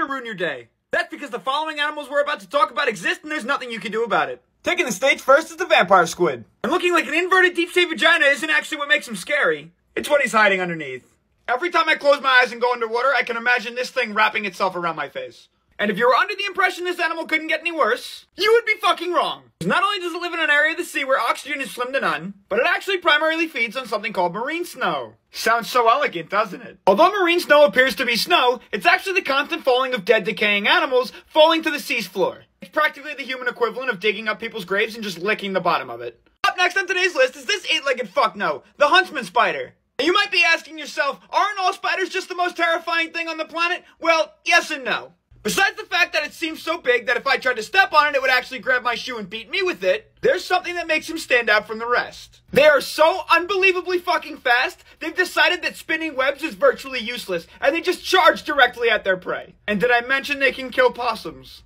to ruin your day. That's because the following animals we're about to talk about exist and there's nothing you can do about it. Taking the stage first is the vampire squid. And looking like an inverted deep-sea vagina isn't actually what makes him scary. It's what he's hiding underneath. Every time I close my eyes and go underwater, I can imagine this thing wrapping itself around my face. And if you were under the impression this animal couldn't get any worse, you would be fucking wrong. Not only does it live in an area of the sea where oxygen is slim to none, but it actually primarily feeds on something called marine snow. Sounds so elegant, doesn't it? Although marine snow appears to be snow, it's actually the constant falling of dead, decaying animals falling to the sea's floor. It's practically the human equivalent of digging up people's graves and just licking the bottom of it. Up next on today's list is this eight-legged fuckno, the huntsman spider. You might be asking yourself, aren't all spiders just the most terrifying thing on the planet? Well, yes and no. Besides the fact that it seems so big that if I tried to step on it, it would actually grab my shoe and beat me with it, there's something that makes him stand out from the rest. They are so unbelievably fucking fast, they've decided that spinning webs is virtually useless, and they just charge directly at their prey. And did I mention they can kill possums?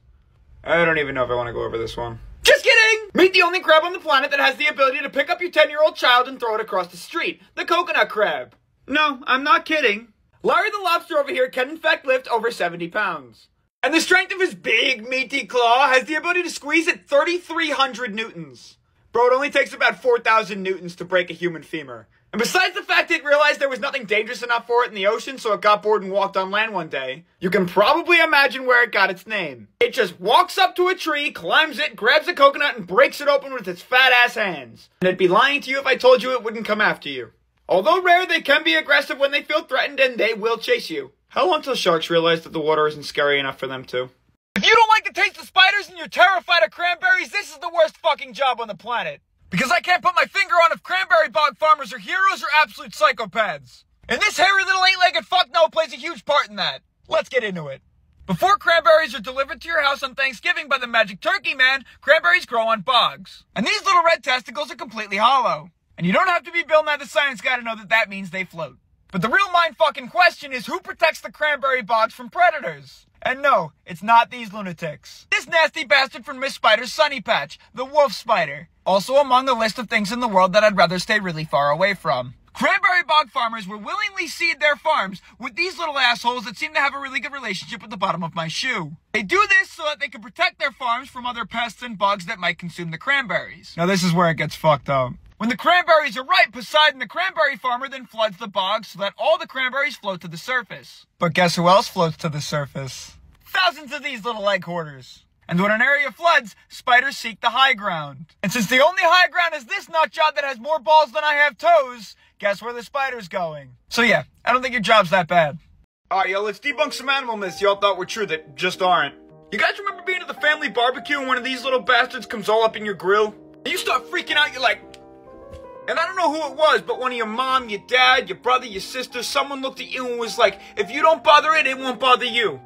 I don't even know if I want to go over this one. Just kidding! Meet the only crab on the planet that has the ability to pick up your 10-year-old child and throw it across the street. The coconut crab. No, I'm not kidding. Larry the lobster over here can in fact lift over 70 pounds. And the strength of his big, meaty claw has the ability to squeeze at 3,300 newtons. Bro, it only takes about 4,000 newtons to break a human femur. And besides the fact it realized there was nothing dangerous enough for it in the ocean, so it got bored and walked on land one day, you can probably imagine where it got its name. It just walks up to a tree, climbs it, grabs a coconut, and breaks it open with its fat-ass hands. And I'd be lying to you if I told you it wouldn't come after you. Although rare, they can be aggressive when they feel threatened, and they will chase you. How long till sharks realize that the water isn't scary enough for them too? If you don't like the taste of spiders and you're terrified of cranberries, this is the worst fucking job on the planet. Because I can't put my finger on if cranberry bog farmers are heroes or absolute psychopaths. And this hairy little eight-legged fuckno plays a huge part in that. Let's get into it. Before cranberries are delivered to your house on Thanksgiving by the magic turkey man, cranberries grow on bogs. And these little red testicles are completely hollow. And you don't have to be Bill Nye the Science Guy to know that that means they float. But the real mind-fucking question is who protects the cranberry bogs from predators? And no, it's not these lunatics. This nasty bastard from Miss Spider's Sunny Patch, the wolf spider. Also among the list of things in the world that I'd rather stay really far away from. Cranberry bog farmers will willingly seed their farms with these little assholes that seem to have a really good relationship with the bottom of my shoe. They do this so that they can protect their farms from other pests and bugs that might consume the cranberries. Now this is where it gets fucked up. When the cranberries are ripe, Poseidon the cranberry farmer then floods the bog so that all the cranberries float to the surface. But guess who else floats to the surface? Thousands of these little egg hoarders. And when an area floods, spiders seek the high ground. And since the only high ground is this nutjob that has more balls than I have toes, guess where the spider's going? So yeah, I don't think your job's that bad. Alright, yo, let's debunk some animal myths y'all thought were true that just aren't. You guys remember being at the family barbecue and one of these little bastards comes all up in your grill? And you start freaking out, you're like... And I don't know who it was, but one of your mom, your dad, your brother, your sister, someone looked at you and was like, if you don't bother it, it won't bother you.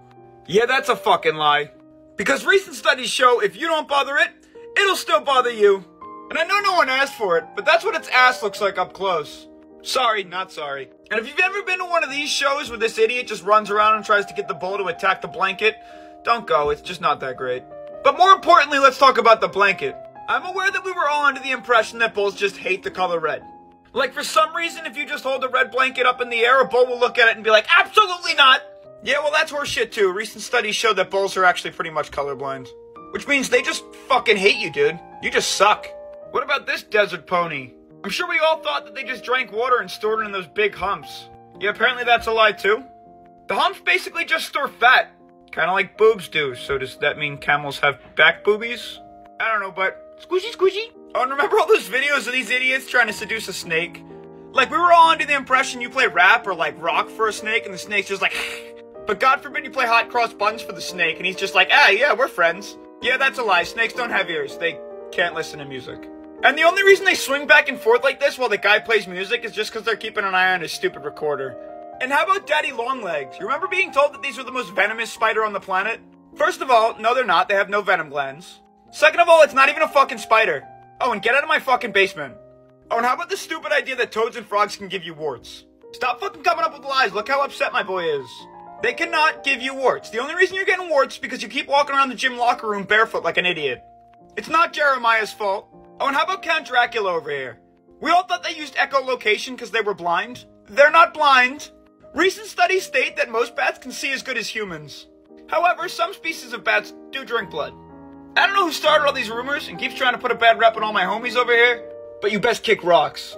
Yeah, that's a fucking lie. Because recent studies show if you don't bother it, it'll still bother you. And I know no one asked for it, but that's what its ass looks like up close. Sorry, not sorry. And if you've ever been to one of these shows where this idiot just runs around and tries to get the bull to attack the blanket, don't go, it's just not that great. But more importantly, let's talk about the blanket. I'm aware that we were all under the impression that bulls just hate the color red. Like for some reason, if you just hold a red blanket up in the air, a bull will look at it and be like, absolutely not! Yeah, well that's horseshit too. Recent studies show that bulls are actually pretty much colorblind. Which means they just fucking hate you, dude. You just suck. What about this desert pony? I'm sure we all thought that they just drank water and stored it in those big humps. Yeah, apparently that's a lie too. The humps basically just store fat. Kinda like boobs do, so does that mean camels have back boobies? I don't know, but... Squishy, squishy. Oh, and remember all those videos of these idiots trying to seduce a snake? Like, we were all under the impression you play rap or, like, rock for a snake, and the snake's just like, but God forbid you play hot cross buns for the snake, and he's just like, ah, yeah, we're friends. Yeah, that's a lie. Snakes don't have ears. They can't listen to music. And the only reason they swing back and forth like this while the guy plays music is just because they're keeping an eye on his stupid recorder. And how about daddy longlegs? You remember being told that these were the most venomous spider on the planet? First of all, no they're not. They have no venom glands. Second of all, it's not even a fucking spider. Oh, and get out of my fucking basement. Oh, and how about the stupid idea that toads and frogs can give you warts? Stop fucking coming up with lies. Look how upset my boy is. They cannot give you warts. The only reason you're getting warts is because you keep walking around the gym locker room barefoot like an idiot. It's not Jeremiah's fault. Oh, and how about Count Dracula over here? We all thought they used echolocation because they were blind. They're not blind. Recent studies state that most bats can see as good as humans. However, some species of bats do drink blood. I don't know who started all these rumors and keeps trying to put a bad rep on all my homies over here, but you best kick rocks.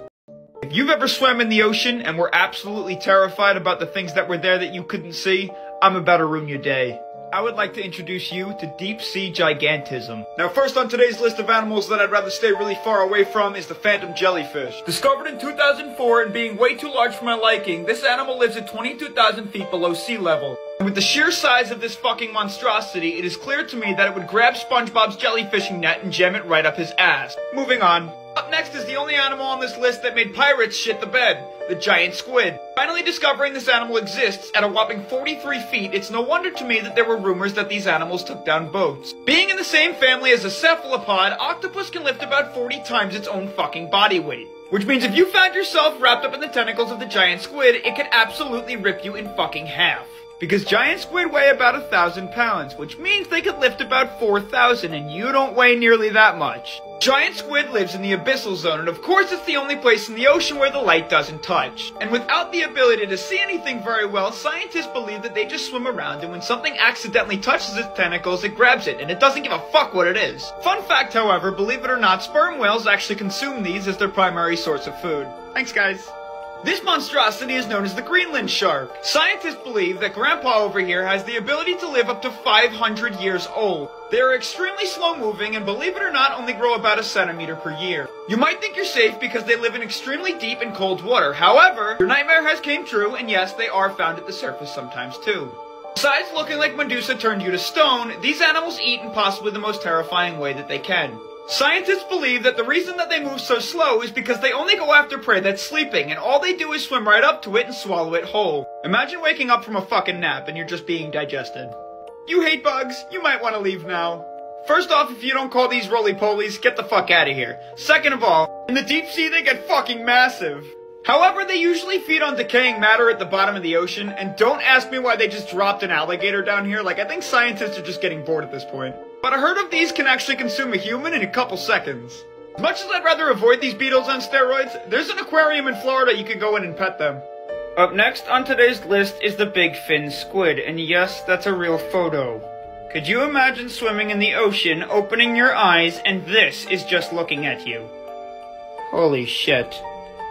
If you've ever swam in the ocean and were absolutely terrified about the things that were there that you couldn't see, I'm about to ruin your day. I would like to introduce you to deep sea gigantism. Now first on today's list of animals that I'd rather stay really far away from is the phantom jellyfish. Discovered in 2004 and being way too large for my liking, this animal lives at 22,000 feet below sea level. And with the sheer size of this fucking monstrosity, it is clear to me that it would grab SpongeBob's jellyfishing net and jam it right up his ass. Moving on. Up next is the only animal on this list that made pirates shit the bed, the giant squid. Finally discovering this animal exists at a whopping 43 feet, it's no wonder to me that there were rumors that these animals took down boats. Being in the same family as a cephalopod, octopus can lift about 40 times its own fucking body weight. Which means if you found yourself wrapped up in the tentacles of the giant squid, it could absolutely rip you in fucking half. Because giant squid weigh about 1,000 pounds, which means they could lift about 4,000, and you don't weigh nearly that much. Giant squid lives in the abyssal zone, and of course it's the only place in the ocean where the light doesn't touch. And without the ability to see anything very well, scientists believe that they just swim around, and when something accidentally touches its tentacles, it grabs it, and it doesn't give a fuck what it is. Fun fact, however, believe it or not, sperm whales actually consume these as their primary source of food. Thanks, guys. This monstrosity is known as the Greenland shark. Scientists believe that Grandpa over here has the ability to live up to 500 years old. They are extremely slow moving and believe it or not only grow about 1 centimeter per year. You might think you're safe because they live in extremely deep and cold water. However, your nightmare has came true and yes, they are found at the surface sometimes too. Besides looking like Medusa turned you to stone, these animals eat in possibly the most terrifying way that they can. Scientists believe that the reason that they move so slow is because they only go after prey that's sleeping, and all they do is swim right up to it and swallow it whole. Imagine waking up from a fucking nap and you're just being digested. You hate bugs? You might want to leave now. First off, if you don't call these roly-polies, get the fuck out of here. Second of all, in the deep sea they get fucking massive. However, they usually feed on decaying matter at the bottom of the ocean, and don't ask me why they just dropped an alligator down here. Like, I think scientists are just getting bored at this point. But a herd of these can actually consume a human in a couple seconds. As much as I'd rather avoid these beetles on steroids, there's an aquarium in Florida you can go in and pet them. Up next on today's list is the big fin squid, and yes, that's a real photo. Could you imagine swimming in the ocean, opening your eyes, and this is just looking at you? Holy shit.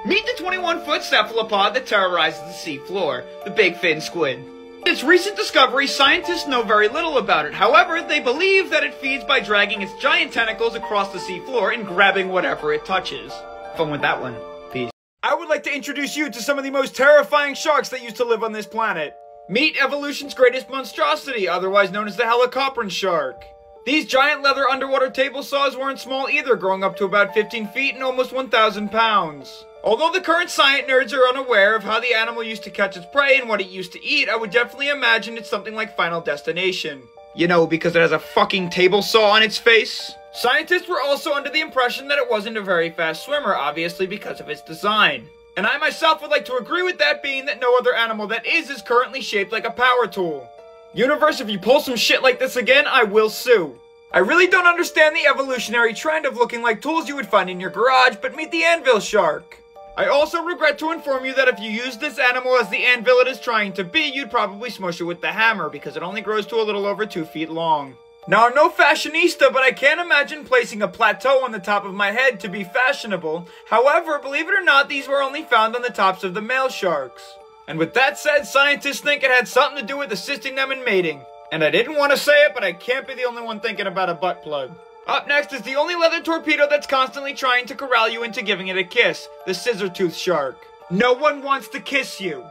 Meet the 21-foot cephalopod that terrorizes the sea floor, the big fin squid. Its recent discovery, scientists know very little about it. However, they believe that it feeds by dragging its giant tentacles across the sea floor and grabbing whatever it touches. Fun with that one. Peace. I would like to introduce you to some of the most terrifying sharks that used to live on this planet. Meet evolution's greatest monstrosity, otherwise known as the helicopteran shark. These giant leather underwater table saws weren't small either, growing up to about 15 feet and almost 1,000 pounds. Although the current science nerds are unaware of how the animal used to catch its prey and what it used to eat, I would definitely imagine it's something like Final Destination. You know, because it has a fucking table saw on its face. Scientists were also under the impression that it wasn't a very fast swimmer, obviously because of its design. And I myself would like to agree with that, being that no other animal that is currently shaped like a power tool. Universe, if you pull some shit like this again, I will sue. I really don't understand the evolutionary trend of looking like tools you would find in your garage, but meet the anvil shark. I also regret to inform you that if you use this animal as the anvil it is trying to be, you'd probably smush it with the hammer, because it only grows to a little over 2 feet long. Now, I'm no fashionista, but I can't imagine placing a plateau on the top of my head to be fashionable. However, believe it or not, these were only found on the tops of the male sharks. And with that said, scientists think it had something to do with assisting them in mating. And I didn't want to say it, but I can't be the only one thinking about a butt plug. Up next is the only leather torpedo that's constantly trying to corral you into giving it a kiss, the scissor-tooth shark. No one wants to kiss you.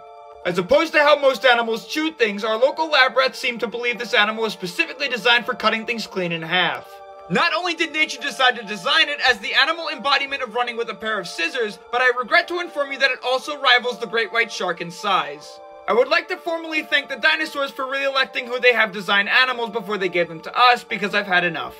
As opposed to how most animals chew things, our local lab rats seem to believe this animal is specifically designed for cutting things clean in half. Not only did nature decide to design it as the animal embodiment of running with a pair of scissors, but I regret to inform you that it also rivals the great white shark in size. I would like to formally thank the dinosaurs for really electing who they have designed animals before they gave them to us, because I've had enough.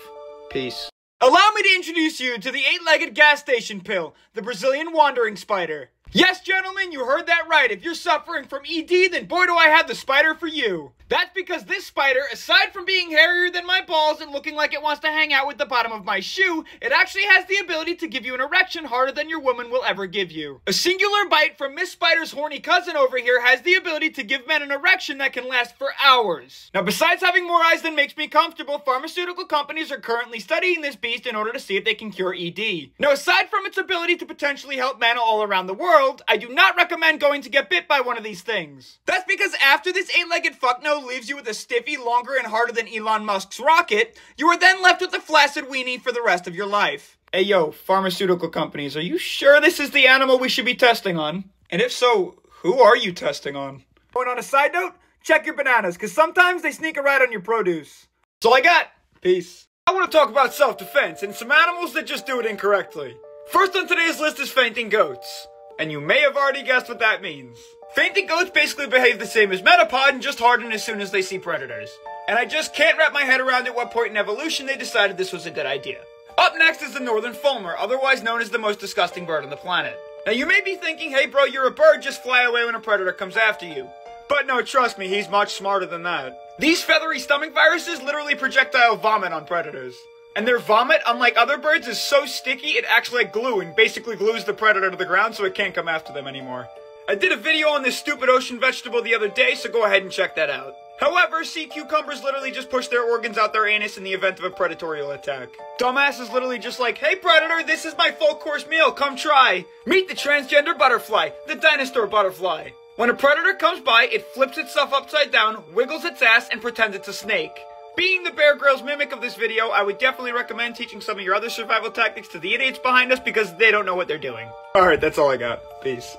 Peace. Allow me to introduce you to the 8-legged gas station pill, the Brazilian wandering spider. Yes, gentlemen, you heard that right. If you're suffering from ED, then boy do I have the spider for you. That's because this spider, aside from being hairier than my balls and looking like it wants to hang out with the bottom of my shoe, it actually has the ability to give you an erection harder than your woman will ever give you. A singular bite from Miss Spider's horny cousin over here has the ability to give men an erection that can last for hours. Now, besides having more eyes than makes me comfortable, pharmaceutical companies are currently studying this beast in order to see if they can cure ED. Now, aside from its ability to potentially help men all around the world, I do not recommend going to get bit by one of these things. That's because after this 8-legged fuckno leaves you with a stiffy, longer and harder than Elon Musk's rocket, you are then left with a flaccid weenie for the rest of your life. Hey yo, pharmaceutical companies, are you sure this is the animal we should be testing on? And if so, who are you testing on? And on a side note, check your bananas, because sometimes they sneak a rat on your produce. That's all I got. Peace. I want to talk about self-defense and some animals that just do it incorrectly. First on today's list is fainting goats. And you may have already guessed what that means. Fainting goats basically behave the same as metapod and just harden as soon as they see predators. And I just can't wrap my head around at what point in evolution they decided this was a good idea. Up next is the northern fulmar, otherwise known as the most disgusting bird on the planet. Now you may be thinking, hey bro, you're a bird, just fly away when a predator comes after you. But no, trust me, he's much smarter than that. These feathery stomach viruses literally projectile vomit on predators. And their vomit, unlike other birds, is so sticky it acts like glue and basically glues the predator to the ground so it can't come after them anymore. I did a video on this stupid ocean vegetable the other day, so go ahead and check that out. However, sea cucumbers literally just push their organs out their anus in the event of a predatorial attack. Dumbass is literally just like, hey predator, this is my full course meal, come try. Meet the transgender butterfly, the dinosaur butterfly. When a predator comes by, it flips itself upside down, wiggles its ass, and pretends it's a snake. Being the Bear Grylls mimic of this video, I would definitely recommend teaching some of your other survival tactics to the idiots behind us because they don't know what they're doing. Alright, that's all I got. Peace.